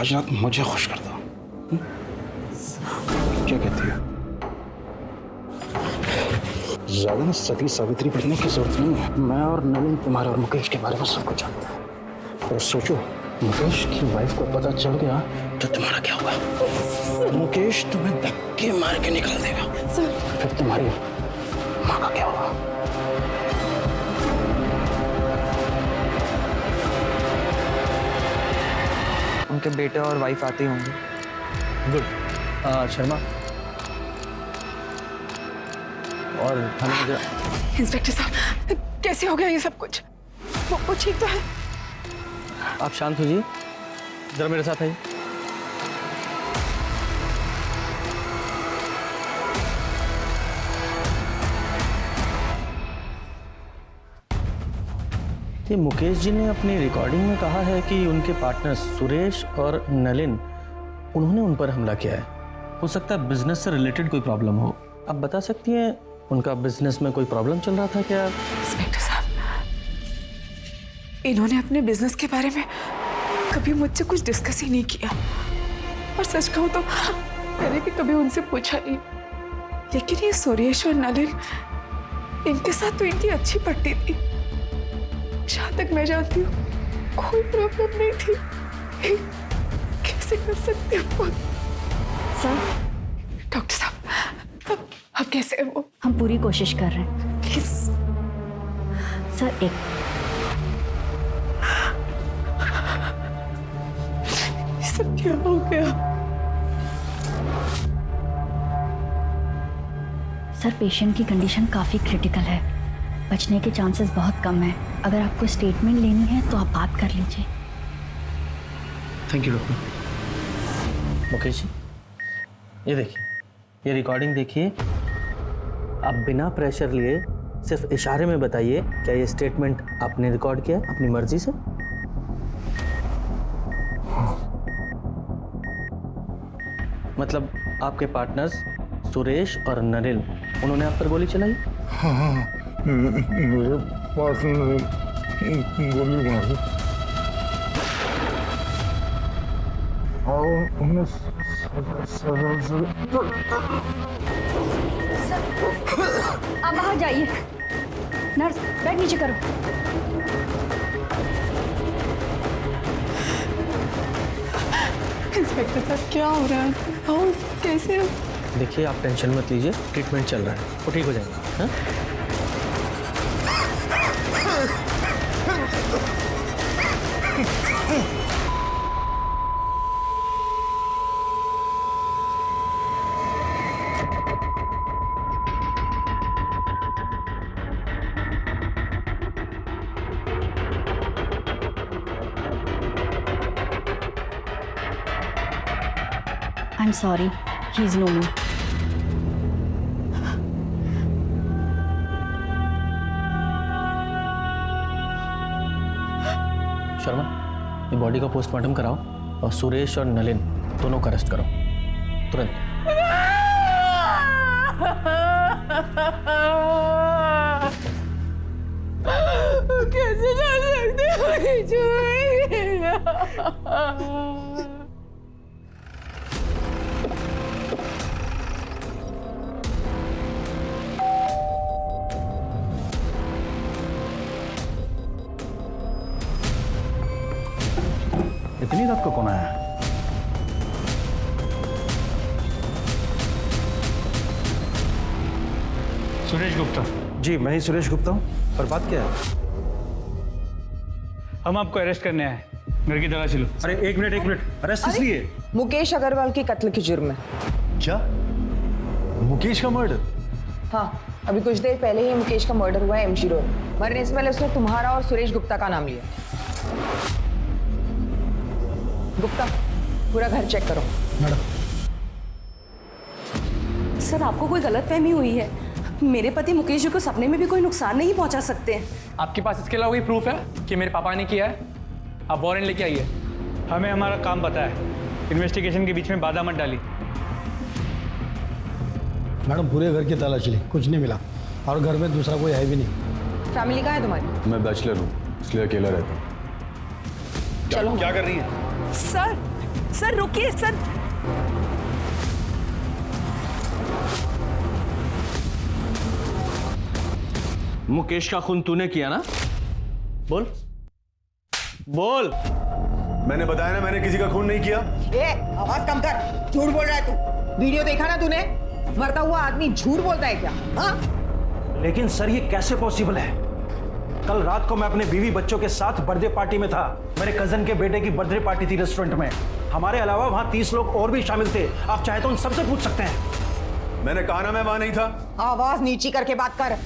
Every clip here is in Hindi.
आज रात मुझे खुश कर दो। क्या कहती है? ज्यादा ना सती सावित्री बनने की जरूरत नहीं है। मैं और नवीन तुम्हारे और मुकेश के बारे में सब कुछ जानते हैं। और सोचो, मुकेश की वाइफ को पता चल गया तो तुम्हारा क्या होगा? मुकेश तुम्हें धक्के मार के निकाल देगा। फिर तुम्हारी माँ का क्या होगा? उनके बेटे और वाइफ आते होंगे। गुड। शर्मा और हमें इंस्पेक्टर साहब, कैसे हो गया ये सब कुछ? वो ठीक तो है? आप शांत हो जाइए, जरा मेरे साथ आइए। ये मुकेश जी ने अपनी रिकॉर्डिंग में कहा है कि उनके पार्टनर सुरेश और नलिन, उन्होंने उन पर हमला किया है। हो सकता है बिजनेस से रिलेटेड कोई प्रॉब्लम हो। आप बता सकती हैं उनका बिजनेस में कोई प्रॉब्लम चल रहा था क्या? इंस्पेक्टर साहब, इन्होंने अपने बिजनेस के बारे में कभी मुझसे कुछ डिस्कस ही नहीं किया, और सच कहूं तो मैंने भी कभी उनसे पूछा नहीं। लेकिन ये सुरेश और नलिन, इनके साथ तो इनकी अच्छी पट्टी थी। जहां तक मैं जानती हूँ कोई प्रॉब्लम नहीं थी। कैसे कर सकते हो सर? डॉक्टर साहब, अब कैसे है वो? हम पूरी कोशिश कर रहे हैं। प्लीज सर, एक ये सब क्या हो गया? सर, पेशेंट की कंडीशन काफ़ी क्रिटिकल है। बचने के चांसेस बहुत कम है। अगर आपको स्टेटमेंट लेनी है तो आप बात कर लीजिए। Thank you doctor. Mukesh ji, ये देखिए, ये रिकॉर्डिंग देखिए। आप बिना प्रेशर लिए सिर्फ इशारे में बताइए, क्या ये स्टेटमेंट आपने रिकॉर्ड किया अपनी मर्जी से? मतलब आपके पार्टनर्स सुरेश और नलिन, उन्होंने आप पर गोली चलाई? हाँ, मेरे पार्टनर ने गोली मारी और उन्हें आप बाहर जाइए। नर्स, बैग नीचे करो। इंस्पेक्टर साहब, क्या हो रहा है? हाउस कैसे है? देखिए, आप टेंशन मत लीजिए, ट्रीटमेंट चल रहा है, वो ठीक हो जाएगा। हाँ? I'm sorry, he's no more. Sharma, ये बॉडी का पोस्टमार्टम कराओ और सुरेश और नलिन दोनों को अरेस्ट करो तुरंत। कैसे जा सकते हो? इतनी रात को कौन आया? सुरेश गुप्ता। जी, मैं ही सुरेश गुप्ता हूँ। पर बात क्या है? हम आपको अरेस्ट करने आए, घर की तलाशी लो। अरे एक मिनट, अरेस्ट किस लिए? मुकेश अग्रवाल की कत्ल के जुर्म में। क्या? मुकेश का मर्डर? हाँ, अभी कुछ देर पहले ही मुकेश का मर्डर हुआ है एमजी रोड। मरने से पहले उसने तुम्हारा और सुरेश गुप्ता का नाम लिया। गुप्ता, पूरा घर चेक करो। मैडम, सर, आपको कोई गलतफहमी हुई है। मेरे पति मुकेश जी को सपने में भी कोई नुकसान नहीं पहुंचा सकते हैं। आपके पास इसके अलावा कोई प्रूफ है कि मेरे पापा ने किया है? आप वारंट लेके आइए। हमें हमारा काम पता है, इन्वेस्टिगेशन के बीच में बाधा मत डाली। मैडम पूरे घर की तलाशी ली, कुछ नहीं मिला और घर में दूसरा कोई है भी नहीं। फैमिली कहाँ है तुम्हारी? मैं बैचलर हूँ, इसलिए अकेला रहता हूँ। चलो। क्या कर रही है? सर, सर रुकिए सर। मुकेश का खून तूने किया ना? बोल बोल। मैंने बताया ना, मैंने किसी का खून नहीं किया। आवाज कम कर, झूठ बोल रहा है तू। वीडियो देखा ना तूने? मरता हुआ आदमी झूठ बोलता है क्या? हाँ? लेकिन सर ये कैसे पॉसिबल है? कल रात को मैं अपने बीवी बच्चों के साथ बर्थडे पार्टी में था। मेरे कजन के बेटे की बर्थडे पार्टी थी रेस्टोरेंट में। हमारे अलावा वहां 30 लोग और भी शामिल थे। आप चाहे तो उन सबसे पूछ सकते हैं। मैंने कहा ना मैं वहां नहीं था। आवाज नीची करके बात कर।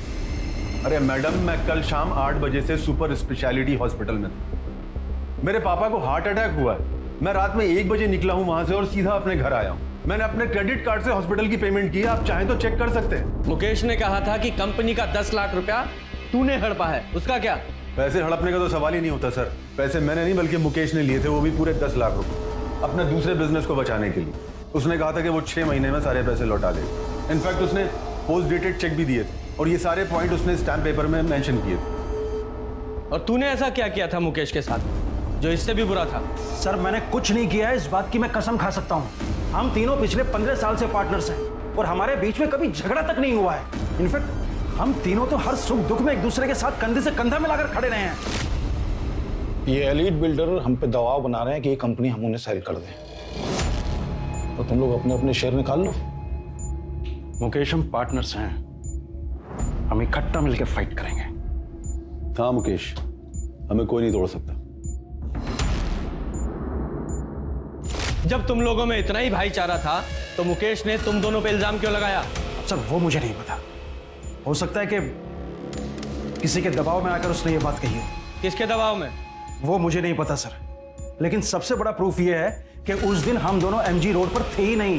अरे मैडम, मैं कल शाम 8 बजे से सुपर स्पेशलिटी हॉस्पिटल में था। मेरे पापा को हार्ट अटैक हुआ है। मैं रात में 1 बजे निकला हूं वहां से और सीधा अपने घर आया हूं। मैंने अपने क्रेडिट कार्ड से हॉस्पिटल की पेमेंट की, आप चाहें तो चेक कर सकते हैं। मुकेश ने कहा था कि कंपनी का 10 लाख रुपया तूने हड़पा है, उसका क्या? पैसे हड़पने का तो सवाल ही नहीं होता सर। पैसे मैंने नहीं बल्कि मुकेश ने लिए थे, वो भी पूरे 10 लाख रुपए, अपने दूसरे बिजनेस को बचाने के लिए। उसने कहा था कि वो 6 महीने में सारे पैसे लौटा देगा। इनफैक्ट उसने पोस्ट डेटेड चेक भी दिए थे और ये सारे पॉइंट उसने स्टैम्प पेपर में मेंशन किए थे। और तूने ऐसा क्या किया था मुकेश के साथ जो इससे भी बुरा था? सर मैंने कुछ नहीं किया है, इस बात की मैं कसम खा सकता हूँ। हम तीनों पिछले 15 साल से पार्टनर्स हैं और हमारे बीच में कभी झगड़ा तक नहीं हुआ है। इनफैक्ट हम तीनों तो हर सुख दुख में एक दूसरे के साथ कंधे से कंधा मिलाकर खड़े रहे हैं। ये एलीट बिल्डर हम पे दबाव बना रहे हैं कि ये कंपनी हम उन्हें सेल कर दें, तो तुम लोग अपने अपने शेयर निकाल लो। मुकेश हम पार्टनर्स हैं, हम इकट्ठा मिलकर फाइट करेंगे। हाँ मुकेश, हमें कोई नहीं तोड़ सकता। जब तुम लोगों में इतना ही भाईचारा था तो मुकेश ने तुम दोनों पे इल्जाम क्यों लगाया? सर वो मुझे नहीं पता, हो सकता है कि किसी के दबाव में आकर उसने ये बात कही हो। किसके दबाव में? वो मुझे नहीं पता सर, लेकिन सबसे बड़ा प्रूफ ये है कि उस दिन हम दोनों एमजी रोड पर थे ही नहीं।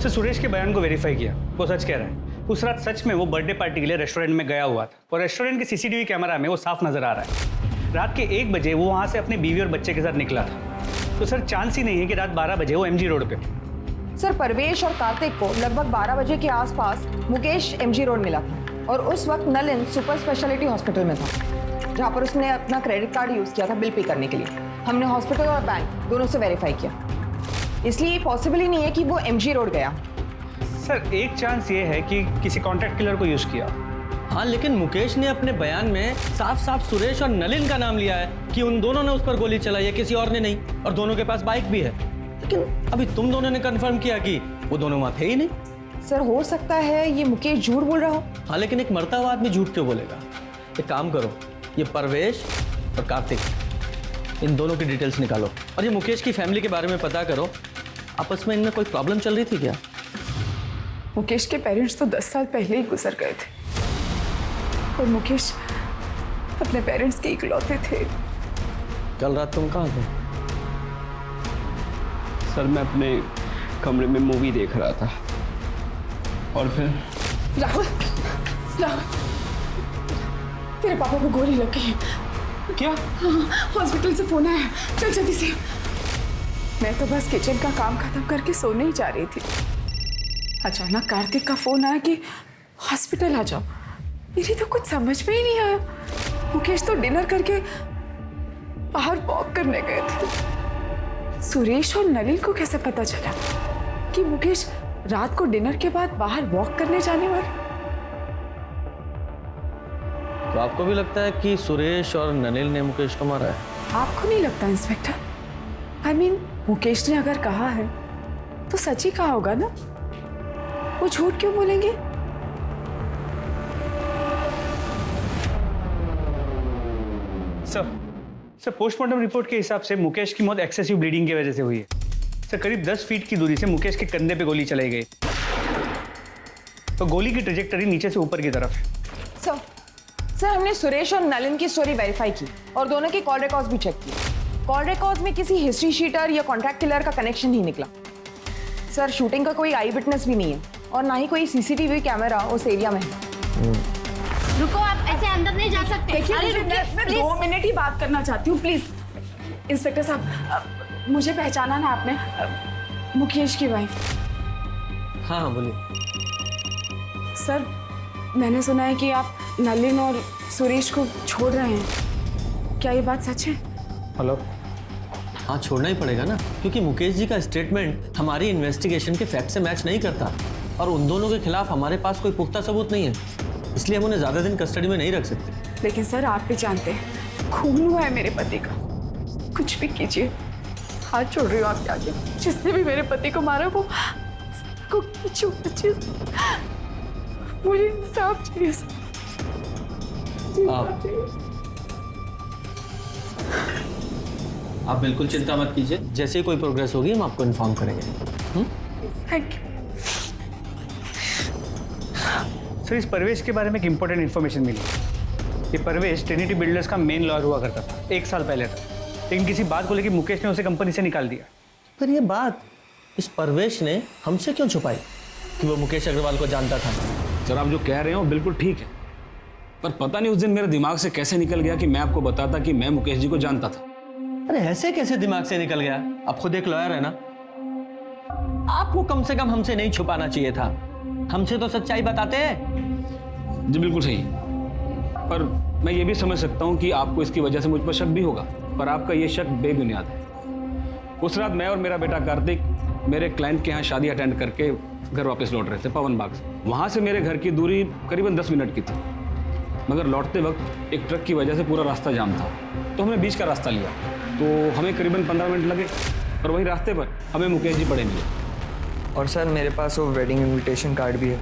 सर सुरेश के बयान को वेरीफाई किया, वो सच कह रहा है। उस रात सच में वो बर्थडे पार्टी के लिए रेस्टोरेंट में गया हुआ था और रेस्टोरेंट के सीसीटीवी कैमरा में वो साफ नजर आ रहा है। रात के 1 बजे वो वहां से अपनी बीवी और बच्चे के साथ निकला था, तो सर चांस ही नहीं है कि रात 12 बजे वो एमजी रोड पे। सर परवेश और कार्तिक को लगभग 12 बजे के आसपास मुकेश एमजी रोड मिला था और उस वक्त नलिन सुपर स्पेशलिटी हॉस्पिटल में था, जहां पर उसने अपना क्रेडिट कार्ड यूज किया था बिल पे करने के लिए। हमने हॉस्पिटल और बैंक दोनों से वेरीफाई किया, इसलिए पॉसिबल ही नहीं है कि वो एमजी रोड गया। सर एक चांस ये है कि किसी कॉन्ट्रैक्ट किलर को यूज किया। हाँ, लेकिन मुकेश ने अपने बयान में साफ साफ सुरेश और नलिन का नाम लिया है कि उन दोनों ने उस पर गोली चलाई है, किसी और ने नहीं, और दोनों के पास बाइक भी है। लेकिन अभी तुम दोनों ने कंफर्म किया कि वो दोनों वहां थे ही नहीं। सर हो सकता है ये मुकेश झूठ बोल रहा हो। हाँ, लेकिन एक मरता हुआ आदमी झूठ क्यों बोलेगा? एक काम करो, ये परवेश और कार्तिक, इन दोनों की डिटेल्स निकालो और ये मुकेश की फैमिली के बारे में पता करो। आपस में इनमें कोई प्रॉब्लम चल रही थी क्या? मुकेश के पेरेंट्स तो 10 साल पहले ही गुजर गए थे और मुकेश अपने पेरेंट्स के इकलौते थे। कल रात तुम कहाँ थे? सर मैं अपने कमरे में मूवी देख रहा था और फिर राहुल, राहुल, तेरे पापा को गोली लग गई। क्या? हाँ, हॉस्पिटल से फोन आया, चल जल्दी से। मैं तो बस किचन का काम खत्म करके सोने ही जा रही थी, अचानक कार्तिक का फोन आया कि हॉस्पिटल आ जाओ। मेरी तो कुछ समझ में ही नहीं आया। मुकेश तो डिनर करके बाहर वॉक करने गए थे। सुरेश और नलिन को कैसे पता चला कि मुकेश रात को डिनर के बाद बाहर वॉक करने जाने वाले? तो आपको भी लगता है कि सुरेश और नलिन ने मुकेश को मारा है? आपको नहीं लगता इंस्पेक्टर? I mean, मुकेश ने अगर कहा है तो सच ही कहा होगा ना, वो झूठ क्यों बोलेंगे? सर पोस्टमार्टम रिपोर्ट के हिसाब से मुकेश की मौत एक्सेसिव ब्लीडिंग की वजह से हुई है। सर करीब 10 फीट की दूरी से मुकेश के कंधे पे गोली चलाई गई, तो गोली की ट्रेजेक्टरी नीचे से ऊपर की तरफ है। सर हमने सुरेश और नलिन की स्टोरी वेरीफाई की और दोनों के कॉल रिकॉर्ड्स भी चेक किए। कॉल रिकॉर्ड्स में किसी हिस्ट्री शीटर या कॉन्ट्रैक्ट किलर का कनेक्शन ही निकला। सर शूटिंग का कोई आई विटनेस भी नहीं है और ना ही कोई सीसीटीवी कैमरा उस एरिया में है। रुको, आप ऐसे अंदर नहीं जा सकते। देखिए मैं 2 मिनट ही बात करना चाहती हूँ, प्लीज। इंस्पेक्टर साहब, मुझे पहचाना ना आपने? मुकेश की वाइफ। हाँ बोलिए। सर मैंने सुना है कि आप नलिन और सुरेश को छोड़ रहे हैं। क्या ये बात सच है? हेलो। हाँ, छोड़ना ही पड़ेगा ना, क्योंकि मुकेश जी का स्टेटमेंट हमारी इन्वेस्टिगेशन के फैक्ट से मैच नहीं करता और उन दोनों के खिलाफ हमारे पास कोई पुख्ता सबूत नहीं है, इसलिए हम उन्हें ज़्यादा दिन कस्टडी में नहीं रख सकते। लेकिन सर आप भी जानते हैं खून हुआ है मेरे पति का। कुछ भी कीजिए, हाथ छोड़ रही हूँ आपके आगे। जिसने भी मेरे पति को मारा वो को मुझे इंसाफ चाहिए। आप बिल्कुल चिंता मत कीजिए, जैसे ही कोई प्रोग्रेस होगी हम आपको इन्फॉर्म करेंगे। Thank you. सर, इस परवेश के बारे में एक इंपॉर्टेंट इन्फॉर्मेशन मिली। ये परवेश ट्रिनिटी बिल्डर्स का मेन लॉयर हुआ करता था 1 साल पहले तक, लेकिन किसी बात को लेकर मुकेश ने उसे कंपनी से निकाल दिया। पर ये बात इस परवेश ने हमसे क्यों छुपाई कि वो मुकेश अग्रवाल को जानता था? सर, आप जो कह रहे हो बिल्कुल ठीक है, पर पता नहीं उस दिन मेरे दिमाग से कैसे निकल गया कि मैं आपको बताता कि मैं मुकेश जी को जानता था। अरे ऐसे कैसे दिमाग से निकल गया? आप खुद एक लॉयर है ना, आपको कम से कम हमसे नहीं छुपाना चाहिए था। हमसे तो सच्चाई बताते हैं। जी बिल्कुल सही, पर मैं ये भी समझ सकता हूँ कि आपको इसकी वजह से मुझ पर शक भी होगा, पर आपका ये शक बेबुनियाद है। उस रात मैं और मेरा बेटा कार्तिक मेरे क्लाइंट के यहाँ शादी अटेंड करके घर वापस लौट रहे थे पवन बाग से। वहाँ से मेरे घर की दूरी करीबन 10 मिनट की थी, मगर लौटते वक्त एक ट्रक की वजह से पूरा रास्ता जाम था, तो हमने बीच का रास्ता लिया। तो हमें करीबन 15 मिनट लगे और वही रास्ते पर हमें मुकेश जी पड़े मिले। और सर मेरे पास वो वेडिंग इनविटेशन कार्ड भी है,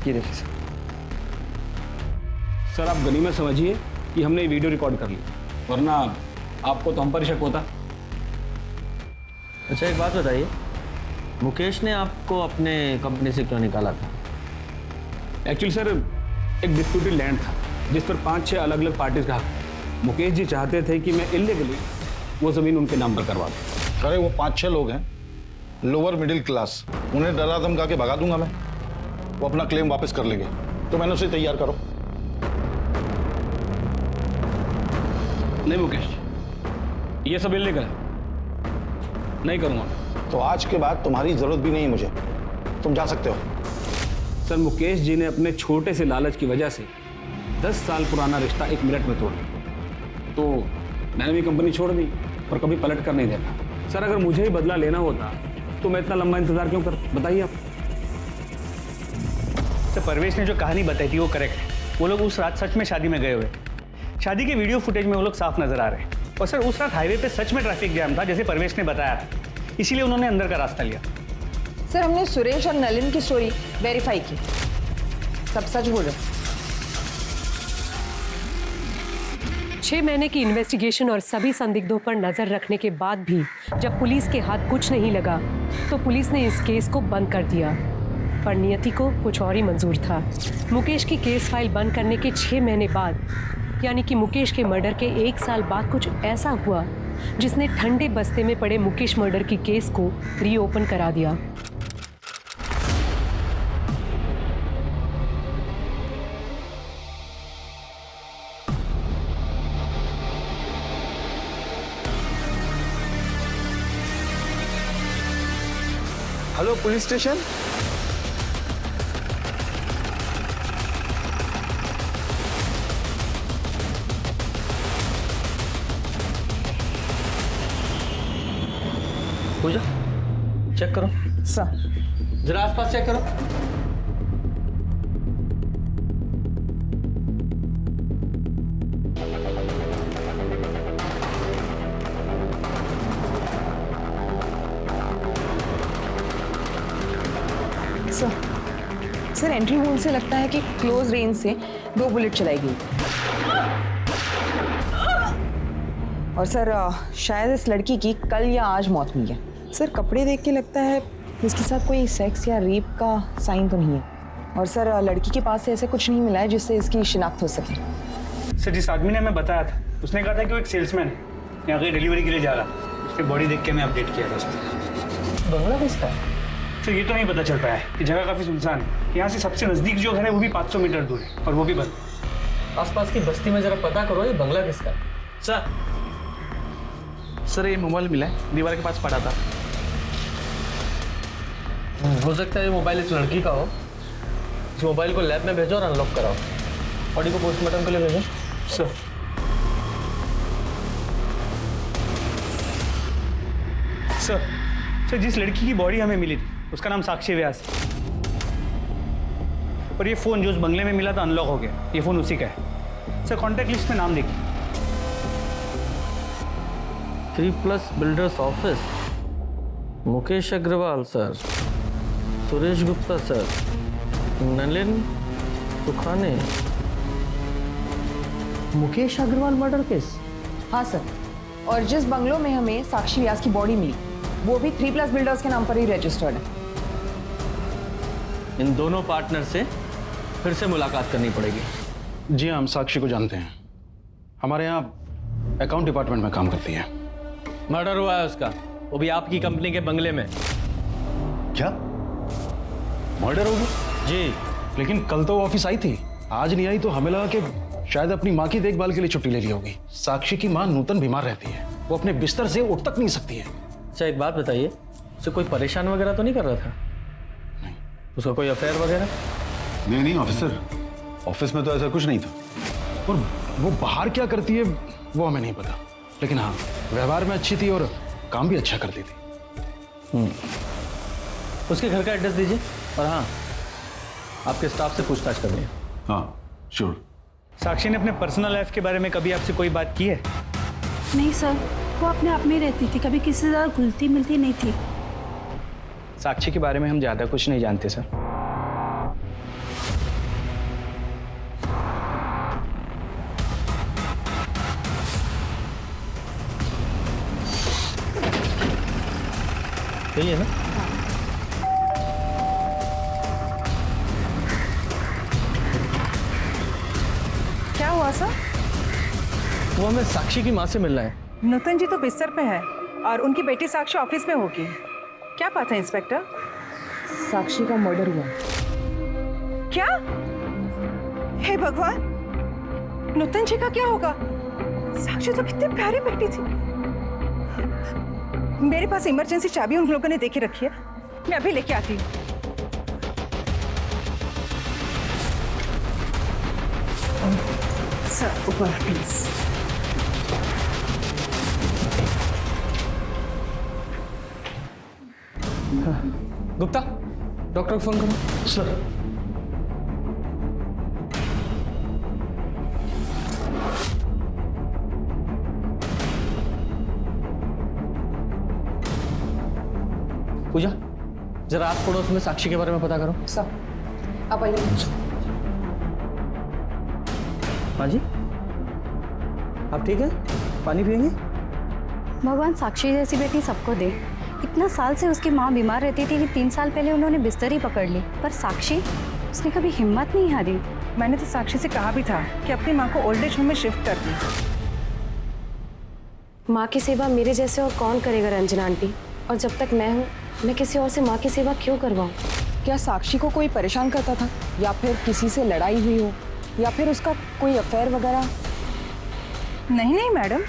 ये देखिए सर। सर, आप गनीमत समझिए कि हमने ये वीडियो रिकॉर्ड कर ली, वरना आपको तो हम पर शक होता। अच्छा, एक बात बताइए, मुकेश ने आपको अपने कंपनी से क्यों निकाला था? एक्चुअली सर, एक डिस्प्यूटेड लैंड था जिस पर 5-6 अलग अलग पार्टीज का हक। मुकेश जी चाहते थे कि मैं इलीगली वो ज़मीन उनके नाम पर करवा दूँ। अरे वो 5-6 लोग हैं, लोअर मिडिल क्लास, उन्हें डरा धमका के भगा दूंगा मैं। वो अपना क्लेम वापस कर लेंगे, तो मैंने उसे तैयार करो। नहीं मुकेश, ये सब इलीगल है, नहीं करूँगा। तो आज के बाद तुम्हारी जरूरत भी नहीं है मुझे, तुम जा सकते हो। सर, मुकेश जी ने अपने छोटे से लालच की वजह से 10 साल पुराना रिश्ता 1 मिनट में तोड़ दिया, तो मैंने भी कंपनी छोड़ दी और कभी पलट कर नहीं देखा। सर, अगर मुझे ही बदला लेना होता तो मैं इतना लंबा इंतजार क्यों कर, बताइए आप। सर, परवेश ने जो कहानी बताई थी वो करेक्ट है। वो लोग उस रात सच में शादी में गए हुए। शादी के वीडियो फुटेज में वो लोग साफ नजर आ रहे हैं। और सर, उस रात हाईवे पे सच में ट्रैफिक जैम था, जैसे परवेश ने बताया था, इसीलिए उन्होंने अंदर का रास्ता लिया। सर, हमने सुरेश और नलिन की स्टोरी वेरीफाई की, सब सच बोल रहे। 6 महीने की इन्वेस्टिगेशन और सभी संदिग्धों पर नजर रखने के बाद भी जब पुलिस के हाथ कुछ नहीं लगा तो पुलिस ने इस केस को बंद कर दिया। पर नियति को कुछ और ही मंजूर था। मुकेश की केस फाइल बंद करने के 6 महीने बाद, यानी कि मुकेश के मर्डर के 1 साल बाद, कुछ ऐसा हुआ जिसने ठंडे बस्ते में पड़े मुकेश मर्डर की केस को रीओपन करा दिया। Hello police station. Pooja, check करो। सर, जरा आसपास चेक करो। सर, एंट्री होल से लगता है कि क्लोज रेंज से 2 बुलेट चलाई गई। और सर, शायद इस लड़की की कल या आज मौत हुई है। सर, कपड़े देख के लगता है इसके साथ कोई सेक्स या रेप का साइन तो नहीं है। और सर, लड़की के पास से ऐसे कुछ नहीं मिला है जिससे इसकी शिनाख्त हो सके। सर, जिस आदमी ने हमें बताया था उसने कहा था कि वो एक सेल्समैन है, यहाँ कहीं डिलीवरी के लिए जा रहा था। उसकी बॉडी देख के मैं अपडेट किया था उसको। बंगला किसका है? सर, ये तो नहीं पता चल पाया है कि जगह काफ़ी सुनसान है। यहाँ से सबसे नज़दीक जो घर है वो भी 500 मीटर दूर है, और वो भी बंद। आसपास की बस्ती में जरा पता करो ये बंगला किसका है। सर, ये मोबाइल मिला है, दीवार के पास पड़ा था। हो सकता है ये मोबाइल इस लड़की का हो। इस मोबाइल को लैब में भेजो और अनलॉक कराओ। बॉडी को पोस्टमार्टम के लिए भेजो। सर, सर जिस लड़की की बॉडी हमें मिली थी उसका नाम साक्षी व्यास है। पर ये फ़ोन जो उस बंगले में मिला था अनलॉक हो गया। ये फ़ोन उसी का है। सर कॉन्टैक्ट लिस्ट में नाम देखिए। 3+ builders office, Mukesh Agarwal sir, Suresh Gupta sir, Nalin Sukhane. Mukesh Agarwal murder case? हाँ सर, और जिस बंगलों में हमें साक्षी व्यास की बॉडी मिली वो भी 3+ बिल्डर्स के नाम पर ही रजिस्टर्ड है। इन दोनों पार्टनर से फिर से मुलाकात करनी पड़ेगी। जी हाँ, हम साक्षी को जानते हैं। हमारे यहाँ अकाउंट डिपार्टमेंट में काम करती है। मर्डर हुआ है उसका, वो भी आपकी कंपनी के बंगले में। क्या मर्डर हो गया? जी। लेकिन कल तो वो ऑफिस आई थी, आज नहीं आई, तो हमें लगा कि शायद अपनी माँ की देखभाल के लिए छुट्टी ले ली होगी। साक्षी की माँ नूतन बीमार रहती है, वो अपने बिस्तर से उठ तक नहीं सकती है। अच्छा एक बात बताइए, उसे कोई परेशान वगैरह तो नहीं कर रहा था? नहीं। उसका कोई अफेयर वगैरह? नहीं ऑफिसर, ऑफिस में तो ऐसा कुछ नहीं था। और वो बाहर क्या करती है वो हमें नहीं पता, लेकिन हाँ व्यवहार में अच्छी थी और काम भी अच्छा करती थी। उसके घर का एड्रेस दीजिए, और हाँ आपके स्टाफ से पूछताछ करनी है। हाँ श्योर। साक्षी ने अपने पर्सनल लाइफ के बारे में कभी आपसे कोई बात की है? नहीं सर, वो अपने आप में रहती थी, कभी किसी से ज़्यादा घुलती मिलती नहीं थी। साक्षी के बारे में हम ज़्यादा कुछ नहीं जानते सर। सही है ना? क्या हुआ सर? वो हमें साक्षी की माँ से मिलना है। नूतन जी तो बिस्तर पे है और उनकी बेटी साक्षी ऑफिस में होगी। क्या बात है इंस्पेक्टर? साक्षी का मर्डर हुआ। क्या? हे भगवान, नूतन जी का क्या होगा? साक्षी तो कितनी प्यारी बेटी थी। मेरे पास इमरजेंसी चाबी उन लोगों ने देके रखी है, मैं अभी लेके आती हूँ। सर ऊपर प्लीज। गुप्ता, डॉक्टर को फोन करो। सर पूजा, जरा आप पड़ोस में साक्षी के बारे में पता करो। सर आप आइए। हाँ जी, आप ठीक है? पानी पियेंगे? भगवान साक्षी जैसी बेटी सबको दे। इतना साल से उसकी माँ बीमार रहती थी कि 3 साल पहले उन्होंने बिस्तर ही पकड़ ली, पर साक्षी उसने कभी हिम्मत नहीं हारी। मैंने तो साक्षी से कहा भी था कि अपनी माँ को ओल्ड एज होम में शिफ्ट कर दी। माँ की सेवा मेरे जैसे और कौन करेगा रंजना आंटी? और जब तक मैं हूँ, मैं किसी और से माँ की सेवा क्यों करवाऊँ? क्या साक्षी को कोई परेशान करता था, या फिर किसी से लड़ाई हुई हो, या फिर उसका कोई अफेयर वगैरह? नहीं नहीं मैडम,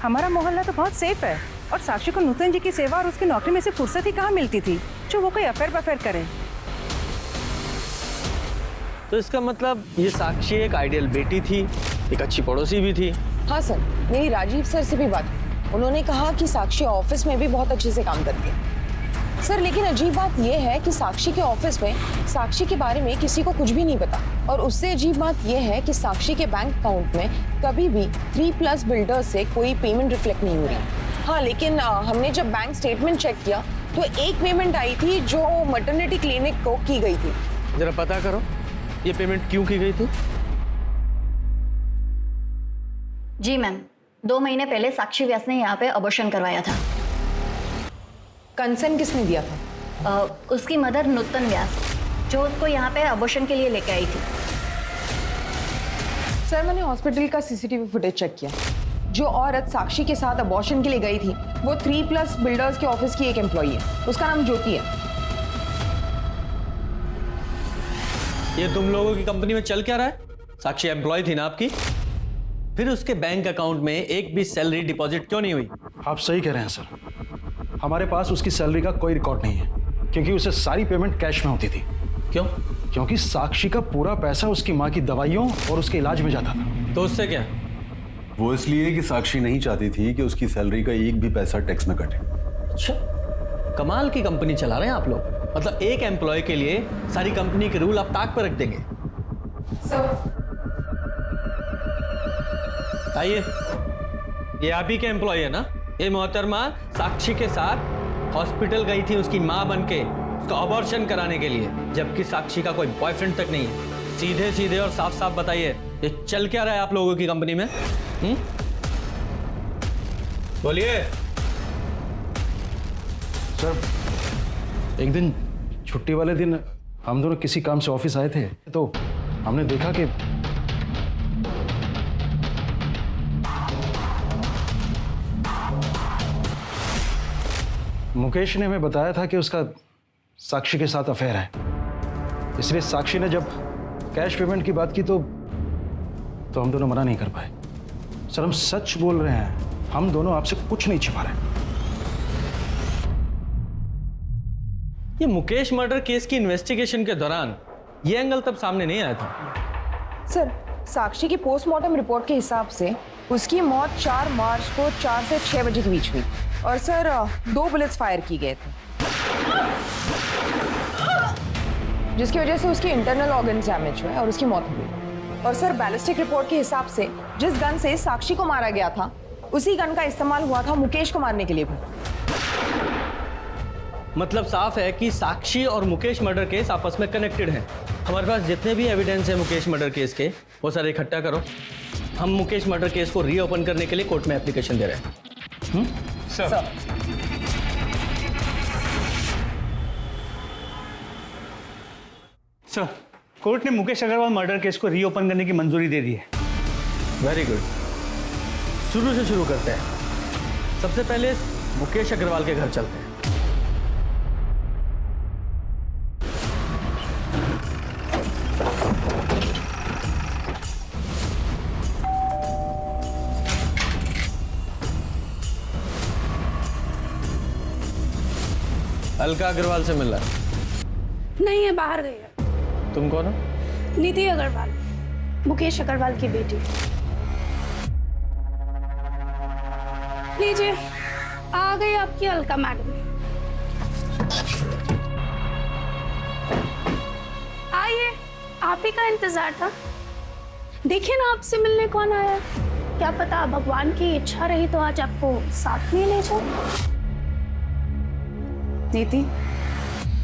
हमारा मोहल्ला तो बहुत सेफ है और साक्षी को नूतन जी की सेवा और उसकी नौकरी में से फुर्सत ही कहाँ मिलती थी जो वो कोई अफेयर करे। तो इसका मतलब ये साक्षी एक आइडियल बेटी थी, एक अच्छी पड़ोसी भी थी। हाँ सर, मेरी राजीव सर से भी बात हुई। उन्होंने कहा कि साक्षी ऑफिस में भी बहुत अच्छे से काम करती है। सर लेकिन अजीब बात यह है कि साक्षी के ऑफिस में साक्षी के बारे में किसी को कुछ भी नहीं पता, और उससे अजीब बात यह है कि साक्षी के बैंक अकाउंट में कभी भी 3+ बिल्डर्स से कोई पेमेंट रिफ्लेक्ट नहीं हो रही। हाँ लेकिन हमने जब बैंक स्टेटमेंट चेक किया तो एक पेमेंट आई थी जो मैटरनिटी क्लिनिक को की गई थी। जरा पता करो ये पेमेंट क्यों की गई थी? जी मैम, 2 महीने पहले साक्षी व्यास ने यहाँ पे अबॉर्शन करवाया था। कंसर्न किसने दिया था? उसकी मदर नूतन व्यास, जो उसको यहाँ पे अबॉर्शन के लिए लेके आई थी। सर मैंने हॉस्पिटल का सीसीटीवी फुटेज चेक किया। जो औरत साक्षी के साथ अबॉर्शन के लिए गई थी वो 3+ बिल्डर्स के ऑफिस की एक एम्प्लॉई है। उसका नाम ज्योति है। ये तुम लोगों की कंपनी में चल क्या रहा है? साक्षी एम्प्लॉय थी ना आपकी, फिर उसके बैंक अकाउंट में एक भी सैलरी डिपॉजिट क्यों नहीं हुई? आप सही कह रहे हैं सर, हमारे पास उसकी सैलरी का कोई रिकॉर्ड नहीं है, क्योंकि उसे सारी पेमेंट कैश में होती थी। क्यों? क्योंकि साक्षी का पूरा पैसा उसकी माँ की दवाइयों और उसके इलाज में जाता था। तो उससे क्या? वो इसलिए कि साक्षी नहीं चाहती थी कि उसकी सैलरी का एक भी पैसा टैक्स में कटे। अच्छा, कमाल की कंपनी चला रहे हैं आप लोग। मतलब एक एम्प्लॉय के लिए सारी कंपनी के रूल आप ताक पर रख देंगे। आइए, ये आप ही के एम्प्लॉय है ना? ये मोहतरमा साक्षी के साथ हॉस्पिटल गई थी उसकी माँ बनके उसका अबॉर्शन कराने के लिए, जबकि साक्षी का कोई बॉयफ्रेंड तक नहीं है। सीधे सीधे और साफ साफ बताइए, ये चल क्या रहा है आप लोगों की कंपनी में? बोलिए। सर, एक दिन छुट्टी वाले दिन हम दोनों किसी काम से ऑफिस आए थे, तो हमने देखा कि मुकेश ने हमें बताया था कि उसका साक्षी के साथ अफेयर है। इसलिए साक्षी ने जब कैश पेमेंट की बात की तो हम दोनों मना नहीं कर पाए। सर, हम सच बोल रहे हैं, हम दोनों आपसे कुछ नहीं छिपा रहे। ये मुकेश मर्डर केस की इन्वेस्टिगेशन के दौरान ये एंगल तब सामने नहीं आया था। सर, साक्षी की पोस्टमार्टम रिपोर्ट के हिसाब से उसकी मौत 4 मार्च को 4 से 6 बजे के बीच हुई और सर 2 बुलेट्स फायर किए गए थे, जिसकी वजह से उसकी इंटरनल ऑर्गन डैमेज हुए और उसकी मौत हुई। और सर, बैलिस्टिक रिपोर्ट के हिसाब से जिस गन से साक्षी को मारा गया था उसी गन का इस्तेमाल हुआ था मुकेश को मारने के लिए भी। मतलब साफ है कि साक्षी और मुकेश मर्डर केस आपस में कनेक्टेड हैं। हमारे पास जितने भी एविडेंस है मुकेश मर्डर केस के, वो सारे इकट्ठा करो। हम मुकेश मर्डर केस को रीओपन करने के लिए कोर्ट में एप्लीकेशन दे रहे हैं। सर, सर, कोर्ट ने मुकेश अग्रवाल मर्डर केस को रीओपन करने की मंजूरी दे दी है। Very good. शुरू से शुरू करते हैं। सबसे पहले मुकेश अग्रवाल के घर चलते हैं। अलका अग्रवाल से मिला? नहीं है, बाहर गई है। तुम कौन हो? नीति अग्रवाल, मुकेश अग्रवाल की बेटी। लीजिए, आ गई आपकी अलका मैडम। आइए, आप ही का इंतजार था। देखिए ना, आपसे मिलने कौन आया। क्या पता भगवान की इच्छा रही तो आज आपको साथ में ले जाओ। नीति,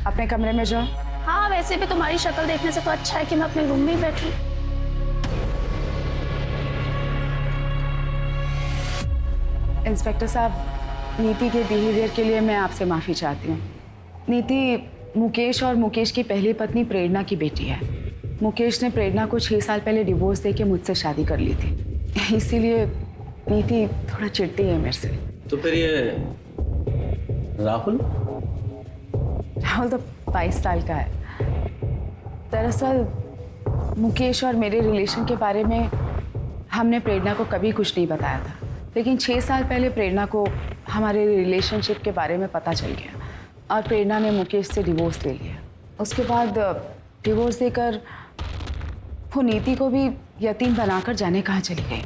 अपने कमरे में जाओ। हाँ, वैसे भी तुम्हारी शक्ल देखने से तो अच्छा है कि मैं अपने रूम में ही बैठूं। इंस्पेक्टर साहब, नीति के बिहेवियर के लिए मैं आपसे माफ़ी चाहती हूँ। नीति मुकेश और मुकेश की पहली पत्नी प्रेरणा की बेटी है। मुकेश ने प्रेरणा को 6 साल पहले डिवोर्स देके मुझसे शादी कर ली थी, इसीलिए नीति थोड़ा चिढ़ती है मेरे से। तो फिर ये राहुल तो 22 साल का है। दरअसल मुकेश और मेरे रिलेशन के बारे में हमने प्रेरणा को कभी कुछ नहीं बताया था, लेकिन 6 साल पहले प्रेरणा को हमारे रिलेशनशिप के बारे में पता चल गया और प्रेरणा ने मुकेश से डिवोर्स ले लिया। उसके बाद डिवोर्स देकर वो नीति को भी यतीम बनाकर जाने कहाँ चली गई।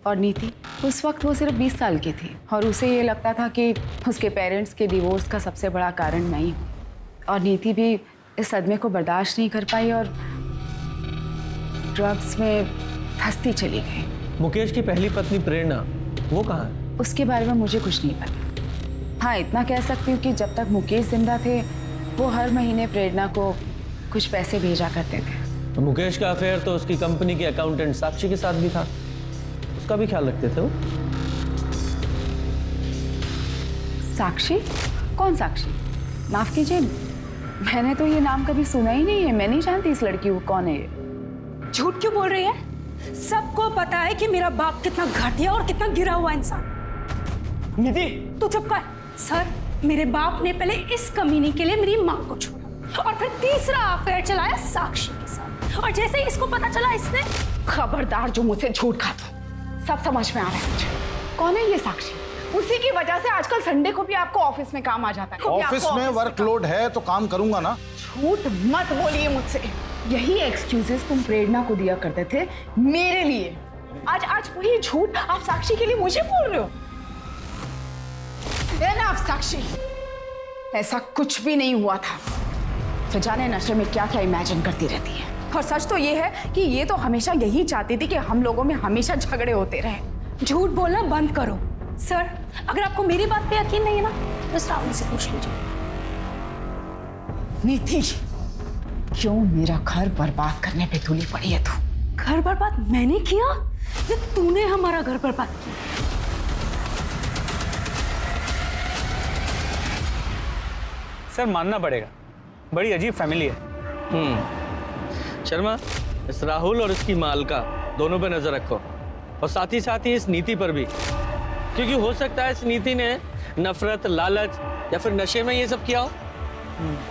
और नीति, उस वक्त वो सिर्फ 20 साल की थी और उसे ये लगता था कि उसके पेरेंट्स के डिवोर्स का सबसे बड़ा कारण मैं ही हूँ। और नीति भी इस सदमे को बर्दाश्त नहीं कर पाई और ड्रग्स में धंसती चली गई। मुकेश की पहली पत्नी प्रेरणा, वो कहाँ है? उसके बारे में मुझे कुछ नहीं पता। हाँ, इतना कह सकती हूँ कि जब तक मुकेश जिंदा थे वो हर महीने प्रेरणा को कुछ पैसे भेजा करते थे। तो मुकेश का अफेयर तो उसकी कंपनी के अकाउंटेंट साक्षी के साथ भी था, उसका भी ख्याल रखते थे वो। साक्षी? कौन साक्षी? माफ कीजिए, मैंने तो ये नाम कभी सुना ही नहीं है। मैं नहीं जानती इस लड़की को कौन है ये। झूठ क्यों बोल रही है? सबको पता है कि मेरा बाप कितना घटिया और कितना गिरा हुआ इंसान। नीति, तू चुप कर। सर, मेरे बाप ने पहले इस कमीनी के लिए मेरी माँ को छोड़ा और फिर तीसरा अफेयर चलाया साक्षी के साथ, और जैसे ही इसको पता चला इसने। खबरदार जो मुझसे झूठ खाता। सब समझ में आ रहा है मुझे। कौन है ये साक्षी? उसी की वजह से आजकल संडे को भी आपको ऑफिस में काम आ जाता है। ऑफिस में वर्कलोड है तो काम करूंगा ना। झूठ मत बोलिए मुझसे। यही एक्सक्यूजेस तुम प्रेरणा को दिया करते थे मेरे लिए। आज वही झूठ आप साक्षी के लिए मुझे बोल रहे हो। एनफ साक्षी, ऐसा कुछ भी नहीं हुआ था। तो जाने नशे में क्या क्या इमेजिन करती रहती है। और सच तो ये है कि ये तो हमेशा यही चाहती थी कि हम लोगों में हमेशा झगड़े होते रहे। झूठ बोलना बंद करो। सर, अगर आपको मेरी बात पे यकीन नहीं है ना, तो श्रावणी से पूछ लीजिए। नीति, क्यों मेरा घर बर्बाद करने पे तुली पड़ी है तू? घर बर्बाद मैंने किया या तूने हमारा घर बर्बाद किया? सर मानना पड़ेगा, बड़ी अजीब फैमिली है। शर्मा, इस राहुल और इसकी मालका दोनों पे नजर रखो, और साथ ही इस नीति पर भी, क्योंकि हो सकता है इस नीति ने नफरत, लालच या फिर नशे में ये सब किया हो।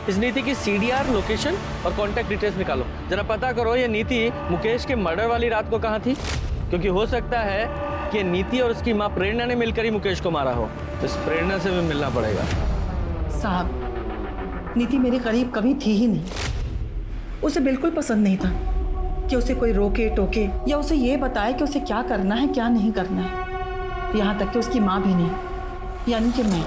इस नीति की CDR लोकेशन और कॉन्टैक्ट डिटेल्स निकालो, जरा पता करो ये नीति मुकेश के मर्डर वाली रात को कहाँ थी, क्योंकि हो सकता है कि नीति और उसकी माँ प्रेरणा ने मिलकर ही मुकेश को मारा हो। तो इस प्रेरणा से भी मिलना पड़ेगा। साहब, नीति मेरे करीब कभी थी ही नहीं। उसे बिल्कुल पसंद नहीं था कि उसे कोई रोके टोके या उसे ये बताए कि उसे क्या करना है क्या नहीं करना है। यहाँ तक कि उसकी माँ भी नहीं, यानी कि मैं।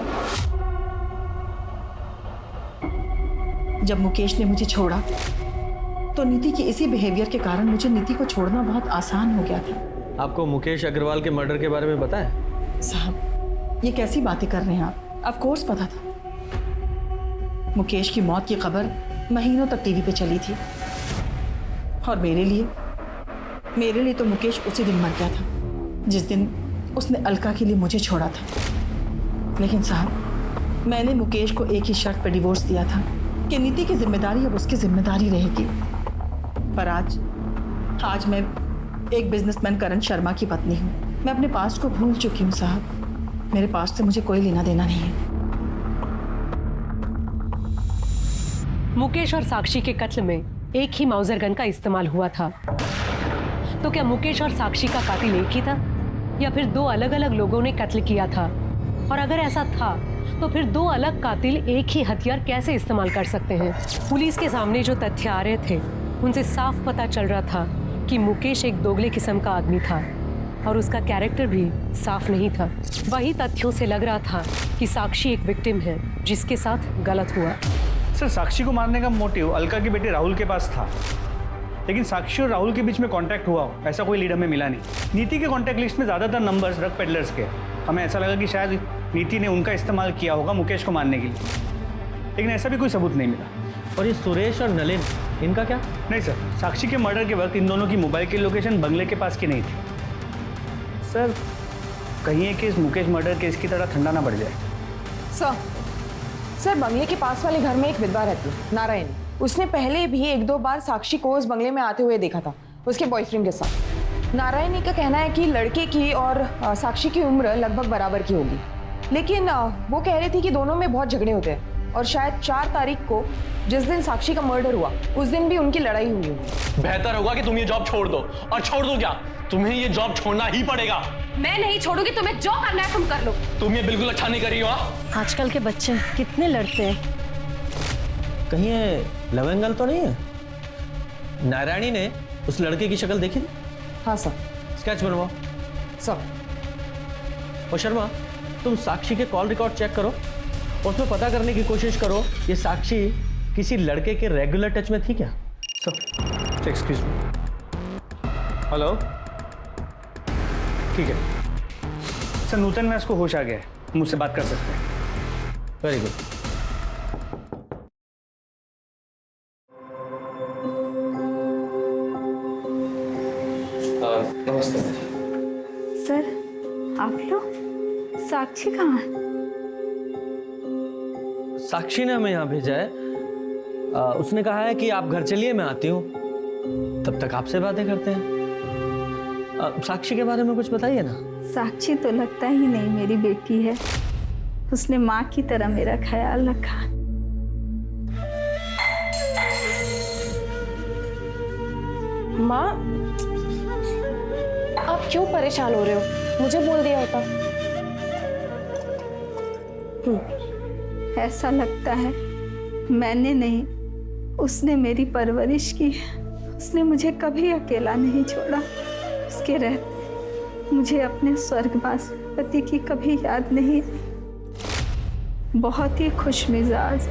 जब मुकेश ने मुझे छोड़ा तो नीति के इसी बिहेवियर के कारण मुझे नीति को छोड़ना बहुत आसान हो गया था। आपको मुकेश अग्रवाल के मर्डर के बारे में पता है? साहब, ये कैसी बातें कर रहे हैं आप? ऑफ कोर्स पता था। मुकेश की मौत की खबर महीनों तक टीवी पे चली थी, और मेरे लिए तो मुकेश उसी दिन मर गया था जिस दिन उसने अलका के लिए मुझे छोड़ा था। लेकिन साहब, मैंने मुकेश को एक ही शर्त पर डिवोर्स दिया था कि नीति की जिम्मेदारी अब उसकी जिम्मेदारी रहेगी। पर आज मैं एक बिजनेसमैन करण शर्मा की पत्नी हूँ। मैं अपने पास्ट को भूल चुकी हूँ साहब। मेरे पास्ट से मुझे कोई लेना देना नहीं है। मुकेश और साक्षी के कत्ल में एक ही माउजर गन का इस्तेमाल हुआ था। तो क्या मुकेश और साक्षी का कातिल एक ही था, या फिर दो अलग अलग लोगों ने कत्ल किया था? और अगर ऐसा था तो फिर दो अलग कातिल एक ही हथियार कैसे इस्तेमाल कर सकते हैं? पुलिस के सामने जो तथ्य आ रहे थे उनसे साफ पता चल रहा था कि मुकेश एक दोगले किस्म का आदमी था, और उसका कैरेक्टर भी साफ नहीं था। वही तथ्यों से लग रहा था कि साक्षी एक विक्टिम है जिसके साथ गलत हुआ। सर, साक्षी को मारने का मोटिव अलका के बेटे राहुल के पास था, लेकिन साक्षी और राहुल के बीच में कांटेक्ट हुआ हो ऐसा कोई लीड हमें मिला नहीं। नीति के कांटेक्ट लिस्ट में ज़्यादातर नंबर्स ड्रग पेडलर्स के। हमें ऐसा लगा कि शायद नीति ने उनका इस्तेमाल किया होगा मुकेश को मारने के लिए, लेकिन ऐसा भी कोई सबूत नहीं मिला। और ये सुरेश और नलिन, इनका क्या? नहीं सर, साक्षी के मर्डर के वक्त इन दोनों की मोबाइल की लोकेशन बंगले के पास की नहीं थी। सर, कहीं है कि इस मुकेश मर्डर केस की तरह ठंडा ना बढ़ जाए। सर, बंगले के पास वाले घर में एक विधवा रहती है, नारायणी। उसने पहले भी एक दो बार साक्षी को उस बंगले में आते हुए देखा था उसके बॉयफ्रेंड के साथ। नारायणी का कहना है कि लड़के की और साक्षी की उम्र लगभग बराबर की होगी, लेकिन वो कह रही थी कि दोनों में बहुत झगड़े होते हैं, और शायद 4 तारीख को जिस दिन साक्षी का मर्डर हुआ उस दिन भी उनकी लड़ाई हुई होगी। बेहतर होगा कि तुम ये जॉब छोड़ दो। और छोड़ दो क्या, तुम्हें ये जॉब छोड़ना ही पड़ेगा। मैं नहीं छोड़ूंगी, तुम्हें जो करना है तुम कर लो। तुम ये बिल्कुल अच्छा नहीं कर रही हो। आजकल के बच्चे कितने लड़ते हैं। कहीं ये लव एंगल तो नहीं है? नारायणी ने उस लड़के की शक्ल देखी थी? हाँ सर। स्केच बनवाओ सर। और शर्मा, तुम साक्षी के कॉल रिकॉर्ड चेक करो, उसमें पता करने की कोशिश करो ये साक्षी किसी लड़के के रेगुलर टच में थी क्या? Sir, excuse me. हेलो, ठीक है सर, नूतन में इसको होश आ गया है, मुझसे बात कर सकते हैं। Very good. नमस्ते सर, आप लोग? साक्षी कहाँ है? साक्षी ने हमें यहाँ भेजा है। उसने कहा है कि आप घर चलिए, मैं आती हूँ, तब तक आपसे बातें करते हैं। साक्षी के बारे में कुछ बताइए ना। साक्षी तो लगता ही नहीं मेरी बेटी है। उसने माँ की तरह मेरा ख्याल रखा। माँ, आप क्यों परेशान हो रहे हो? मुझे बोल दिया होता। ऐसा लगता है मैंने नहीं, उसने मेरी परवरिश की। उसने मुझे कभी अकेला नहीं छोड़ा। उसके रहते मुझे अपने स्वर्गवासी पति की कभी याद नहीं। बहुत ही खुश मिजाज,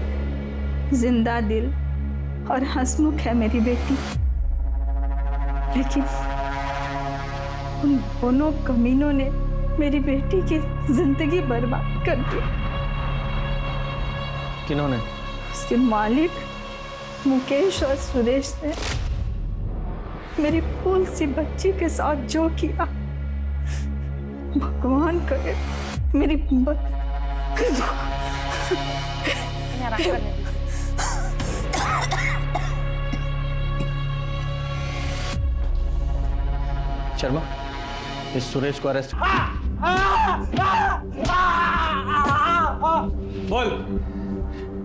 जिंदा दिल और हंसमुख है मेरी बेटी, लेकिन उन दोनों कमीनों ने मेरी बेटी की जिंदगी बर्बाद कर दी। किन्होंने? उसके मालिक मुकेश और सुरेश ने मेरी फूल सी बच्ची के साथ जो किया, भगवान करे मेरी शर्मा, इस सुरेश को अरेस्ट। बोल,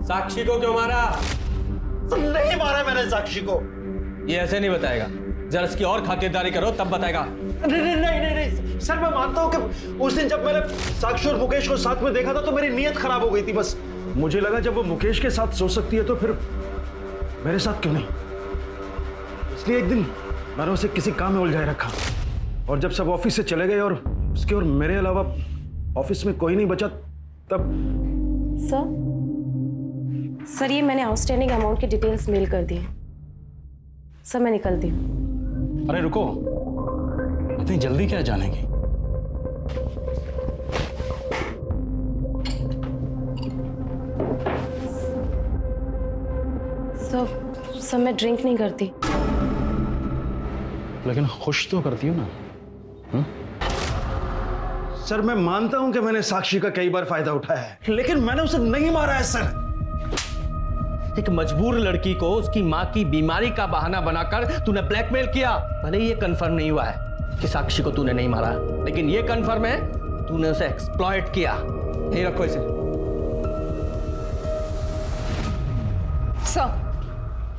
साक्षी को क्यों मारा? नहीं मारा मैंने साक्षी को। ये ऐसे नहीं बताएगा, जरा इसकी और खातिरदारी करो तब बताएगा। नहीं सर, मैं मानता हूँ कि उस दिन जब मैंने साक्षी और मुकेश को साथ में देखा था तो मेरी नीयत खराब हो गई थी। बस मुझे लगा जब वो मुकेश के साथ सो सकती है तो फिर मेरे साथ क्यों नहीं, इसलिए एक दिन मैंने उसे किसी काम में उलझाए रखा। और जब सब ऑफिस से चले गए और उसके और मेरे अलावा ऑफिस में कोई नहीं बचा, तब सर ये मैंने आउटस्टैंडिंग अमाउंट की डिटेल्स मेल कर दी। सर मैं निकलती हूँ। अरे रुको, इतनी जल्दी क्या जाने की? सर मैं ड्रिंक नहीं करती। लेकिन खुश तो करती हूँ ना। सर मैं मानता हूं कि मैंने साक्षी का कई बार फायदा उठाया है, लेकिन मैंने उसे नहीं मारा है सर। एक मजबूर लड़की को उसकी मां की बीमारी का बहाना बनाकर तूने ब्लैकमेल किया। भले ही ये कंफर्म नहीं हुआ है कि साक्षी को तूने नहीं मारा, लेकिन ये कंफर्म है तूने उसे एक्सप्लॉइट किया। यही रखो इसे।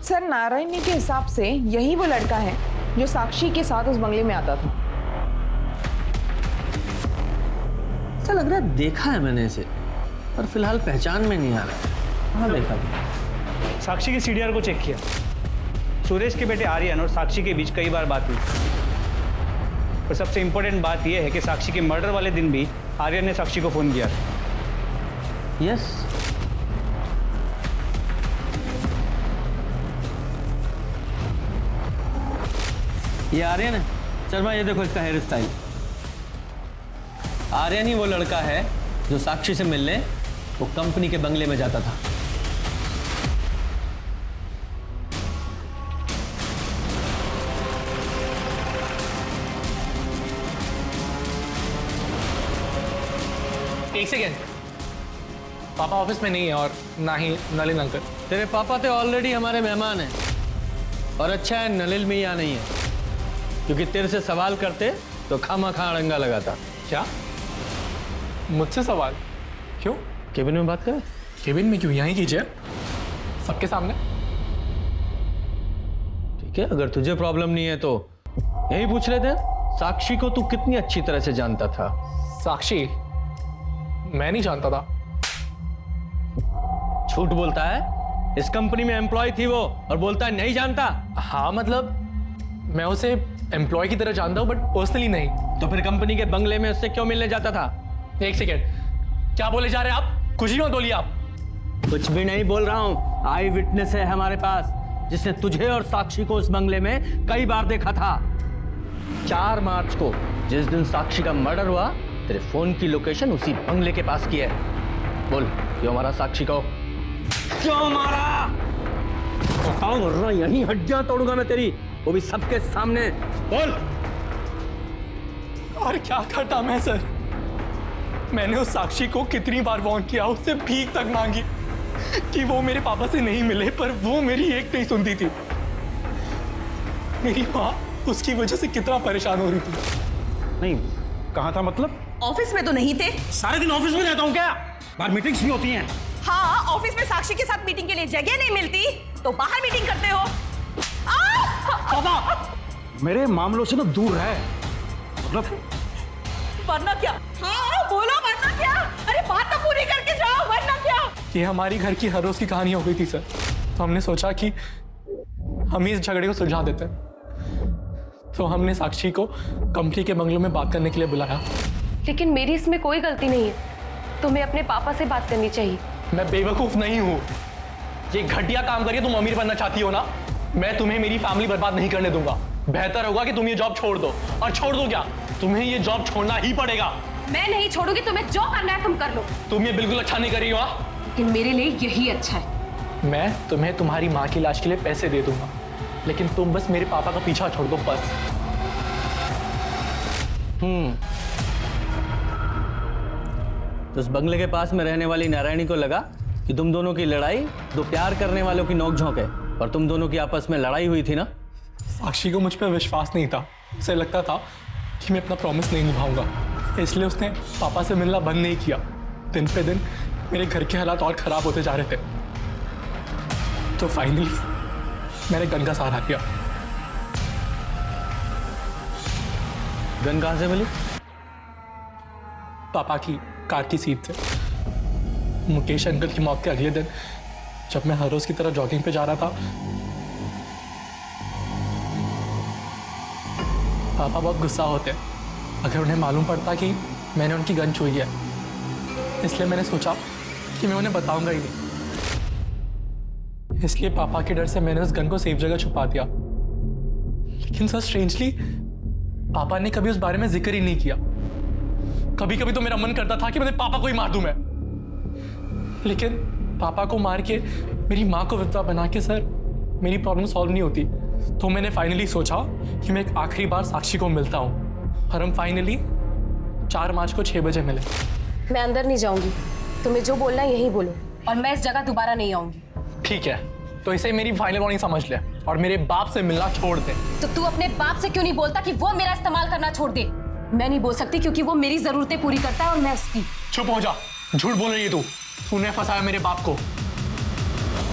सर नारायणी के हिसाब से यही वो लड़का है जो साक्षी के साथ उस बंगले में आता था। ऐसा लग रहा है देखा है मैंने इसे, पर फिलहाल पहचान में नहीं आ रहा है। कहाँ देखा था? साक्षी की सीडीआर को चेक किया। सुरेश के बेटे आर्यन और साक्षी के बीच कई बार बात हुई। और सबसे इंपॉर्टेंट बात यह है कि साक्षी के मर्डर वाले दिन भी आर्यन ने साक्षी को फोन किया था। यस, ये आर्यन है। शर्मा ये देखो इसका हेयर स्टाइल। आर्यन ही वो लड़का है जो साक्षी से मिलने वो कंपनी के बंगले में जाता था। एक सेकेंड, पापा ऑफिस में नहीं है और ना ही नलिन अंकल। तेरे पापा तो ऑलरेडी हमारे मेहमान हैं, और अच्छा है नलिन में यहाँ नहीं है, क्योंकि तेरे से सवाल करते तो खामा-खा अड़ंगा लगाता। क्या? मुझसे सवाल? क्यों? केबिन में बात करें? केबिन में क्यों? यहीं कीजिए, सबके सामने। ठीक है, अगर तुझे प्रॉब्लम नहीं है तो यही पूछ लेते हैं। साक्षी को तू कितनी अच्छी तरह से जानता था? साक्षी? मैं नहीं जानता था। झूठ बोलता है। इस कंपनी में एम्प्लॉय थी वो और बोलता है नहीं जानता। हाँ मतलब मैं उसे एम्प्लॉय की तरह जानता हूँ, बट पर्सनली नहीं। तो फिर कंपनी के बंगले में उससे क्यों मिलने जाता था? एक सेकेंड, क्या बोले जा रहे हैं आप? कुछ ही मत बोलिए आप। कुछ भी नहीं बोल रहा हूँ। आई विटनेस है हमारे पास, जिसने तुझे और साक्षी को उस बंगले में कई बार देखा था। 4 मार्च को जिस दिन साक्षी का मर्डर हुआ, तेरे फोन की लोकेशन उसी बंगले के पास की है। बोल, क्यों मारा साक्षी को? क्यों मारा? बताओ वरना यहीं हड्डियां तोड़ूंगा मैं तेरी, वो भी सबके सामने। बोल। और क्या करता मैं सर? मैंने उस साक्षी को कितनी बार वार्न किया, उससे भीख तक मांगी कि वो मेरे पापा से नहीं मिले, पर वो मेरी एक नहीं सुनती थी। मेरी माँ उसकी वजह से कितना परेशान हो रही थी। नहीं, कहाँ था मतलब? ऑफिस में तो नहीं थे। सारे दिन ऑफिस में रहता हूँ क्या? बाहर मीटिंग्स भी होती हैं। हाँ, ऑफिस में साक्षी के साथ मीटिंग के लिए जगह नहीं मिलती तो बाहर मीटिंग करते हो। पापा, मेरे मामलों से ना दूर है। मतलब वरना क्या? हाँ बोलो, वरना क्या? अरे बात तो पूरी करके जाओ, वरना क्या? ये हमारी घर की हर रोज की कहानी हो गई थी सर, तो हमने सोचा कि हम इस झगड़े को सुलझा देते हैं। तो हमने साक्षी को कंपनी के बंगलों में बात करने के लिए बुलाया। लेकिन मेरी इसमें कोई गलती नहीं है, तुम्हें अपने पापा से बात करनी चाहिए। मैं बेवकूफ नहीं हूँ। ये घटिया काम करके तुम अमीर बनना चाहती हो ना, मैं तुम्हें मेरी फैमिली बर्बाद नहीं करने दूंगा। बेहतर होगा कि तुम ये जॉब छोड़ दो। और छोड़ दो क्या, तुम्हें ये जॉब छोड़ना ही पड़ेगा। मैं नहीं छोड़ूंगी, तुम्हें जो करना है तुम कर लो। तुम ये बिल्कुल अच्छा नहीं कर रही हो। लेकिन मेरे लिए यही अच्छा है। मैं तुम्हें तुम्हारी माँ की लाश के लिए पैसे दे दूंगा, लेकिन तुम बस मेरे पापा का पीछा छोड़ दो बस। तो उस बंगले के पास में रहने वाली नारायणी को लगा कि तुम दोनों की लड़ाई दो प्यार करने वालों की नोकझोंक है, और तुम दोनों की आपस में लड़ाई हुई थी ना। साक्षी को मुझ पर विश्वास नहीं था। उसे लगता था कि मैं अपना प्रॉमिस नहीं निभाऊंगा, इसलिए उसने पापा से मिलना बंद नहीं किया। दिन पे दिन मेरे घर के हालात और खराब होते जा रहे थे, तो फाइनली मैंने गन का सहारा लिया। गन कहां से मिली? पापा की कार की सीट से। मुकेश अंकल की मौत के अगले दिन जब मैं हर रोज की तरह जॉगिंग पे जा रहा था, पापा बहुत गुस्सा होते अगर उन्हें मालूम पड़ता कि मैंने उनकी गन छुई है। इसलिए मैंने सोचा कि मैं उन्हें बताऊंगा ही नहीं। इसलिए पापा के डर से मैंने उस गन को सेफ जगह छुपा दिया। लेकिन सर स्ट्रेंजली पापा ने कभी उस बारे में जिक्र ही नहीं किया। कभी कभी तो मेरा मन करता था कि मैं पापा को ही मार दूं मैं, लेकिन पापा को मार के मेरी माँ को विधवा बना के सर मेरी प्रॉब्लम सॉल्व नहीं होती। तो मैंने फाइनली सोचा कि मैं एक आखिरी बार साक्षी को मिलता हूँ, और हम फाइनली 4 मार्च को 6 बजे मिले। मैं अंदर नहीं जाऊंगी, तुम्हें जो बोलना है यही बोलो, और मैं इस जगह दोबारा नहीं आऊंगी। ठीक है, तो इसे मेरी फाइनल वार्निंग समझ ले और मेरे बाप से मिलना छोड़ दे। तो तू अपने बाप से क्यों नहीं बोलता कि वो मेरा इस्तेमाल करना छोड़ दे? मैं नहीं बोल सकती क्योंकि वो मेरी जरूरतें पूरी करता है और मैं उसकी। चुप हो जा, झूठ बोल रही है तू। तूने फंसाया मेरे बाप को,